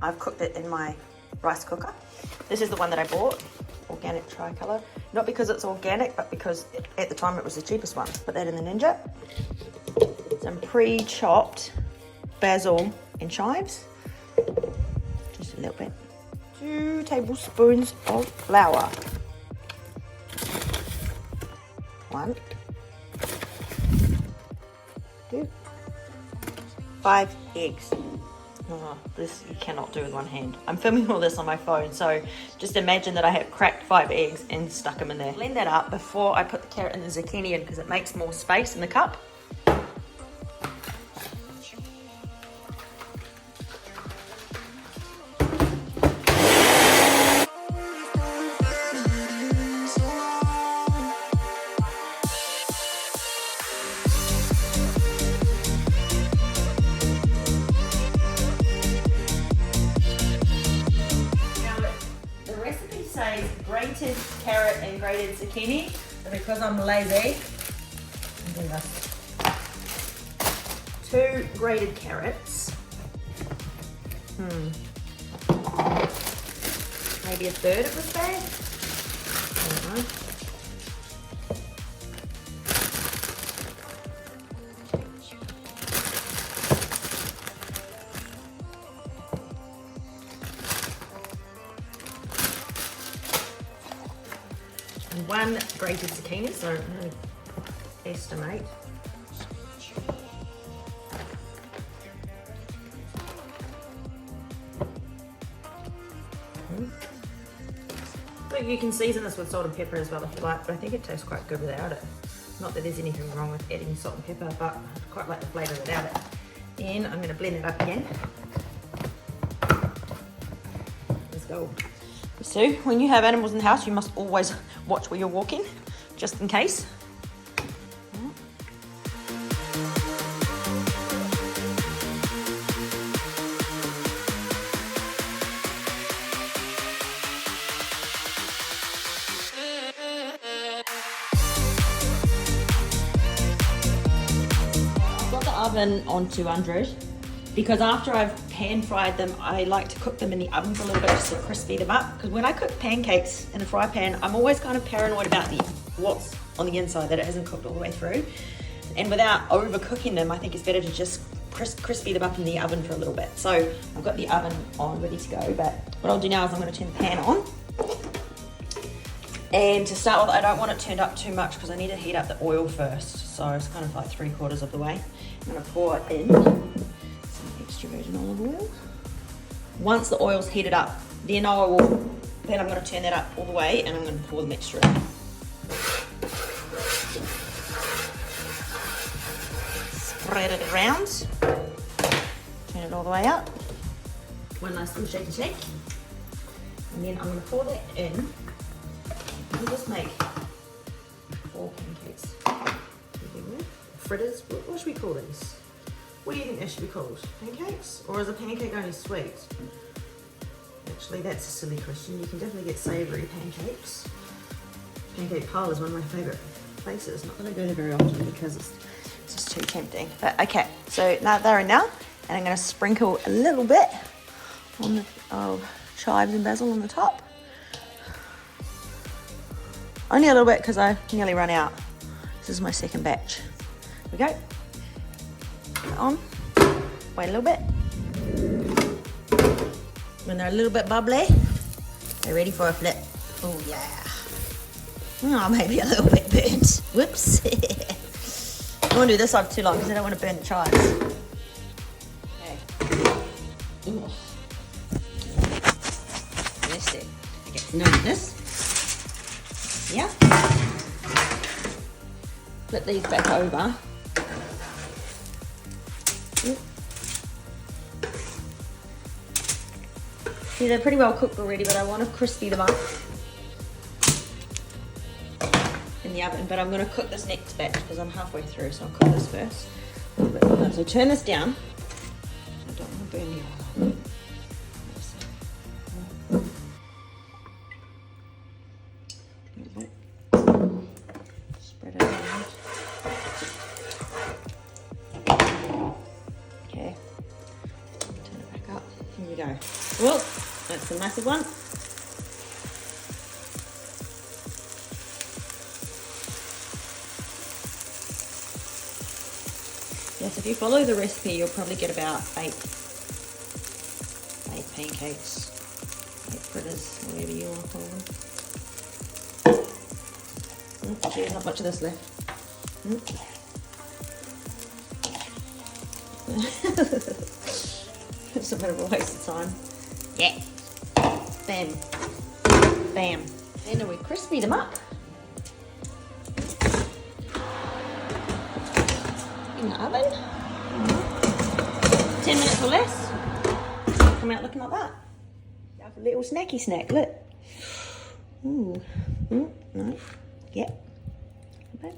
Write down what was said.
I've cooked it in my rice cooker. This is the one that I bought, organic tricolour. Not because it's organic, but because at the time it was the cheapest one. Put that in the Ninja. Some pre-chopped basil and chives. Just a little bit. 2 tablespoons of flour. 1, 2, 5 eggs. Oh, this you cannot do with one hand. I'm filming all this on my phone, so just imagine that I have cracked 5 eggs and stuck them in there. Blend that up before I put the carrot and the zucchini in because it makes more space in the cup. Says grated carrot and grated zucchini, but because I'm lazy, I'm doing this. 2 grated carrots. Maybe a third of this bag. I don't know. And 1 grated zucchini, so I'm going to estimate. But you can season this with salt and pepper as well if you like, but I think it tastes quite good without it. Not that there's anything wrong with adding salt and pepper, but I quite like the flavour without it. And I'm going to blend it up again. Let's go. So when you have animals in the house, you must always watch where you're walking, just in case. I've got the oven on 200. Because after I've pan fried them, I like to cook them in the oven for a little bit just to crispy them up. Because when I cook pancakes in a fry pan, I'm always kind of paranoid about what's on the inside, that it hasn't cooked all the way through. And without overcooking them, I think it's better to just crispy them up in the oven for a little bit. So I've got the oven on, ready to go. But what I'll do now is I'm going to turn the pan on. And to start with, I don't want it turned up too much because I need to heat up the oil first. So it's kind of like 3/4 of the way. I'm going to pour it in. Extra virgin olive oil. Once the oil's heated up, then I'm going to turn that up all the way and I'm going to pour the mixture in. Spread it around. Turn it all the way up. One nice little shake. And then I'm going to pour that in. We'll just make 4 pancakes. Fritters. What should we call these? What do you think they should be called? Pancakes? Or is a pancake only sweet? Actually, that's a silly question. You can definitely get savoury pancakes. Pancake Parlour is one of my favourite places. Not that I go there very often because it's just too tempting. But okay, so now they're in now. And I'm going to sprinkle a little bit of chives and basil on the top. Only a little bit because I nearly run out. This is my second batch. Here we go. On. Wait a little bit. When they're a little bit bubbly, they're ready for a flip. Oh yeah. Oh, maybe a little bit burnt. Whoops. I don't want to do this side too long because I don't want to burn the chives. Okay. Ooh. That's it. Okay, so now this. Yeah. Flip these back over. See, they're pretty well cooked already, but I want to crispy them up in the oven. But I'm going to cook this next batch because I'm halfway through, so I'll cook this first. A little bit more. So turn this down. I don't want to burn the oil. Spread it around. Okay. Turn it back up. Here we go. Whoa, that's a massive one. Yes, if you follow the recipe, you'll probably get about eight pancakes, 8 fritters, whatever you want to call them. Gee, not much of this left. It's a bit of a waste of time. Yeah. Bam. Bam. And we crispy them up. In the oven. 10 minutes or less. Come out looking like that. Have a little snacky snack, look. Ooh. Ooh, no. Yep. Okay.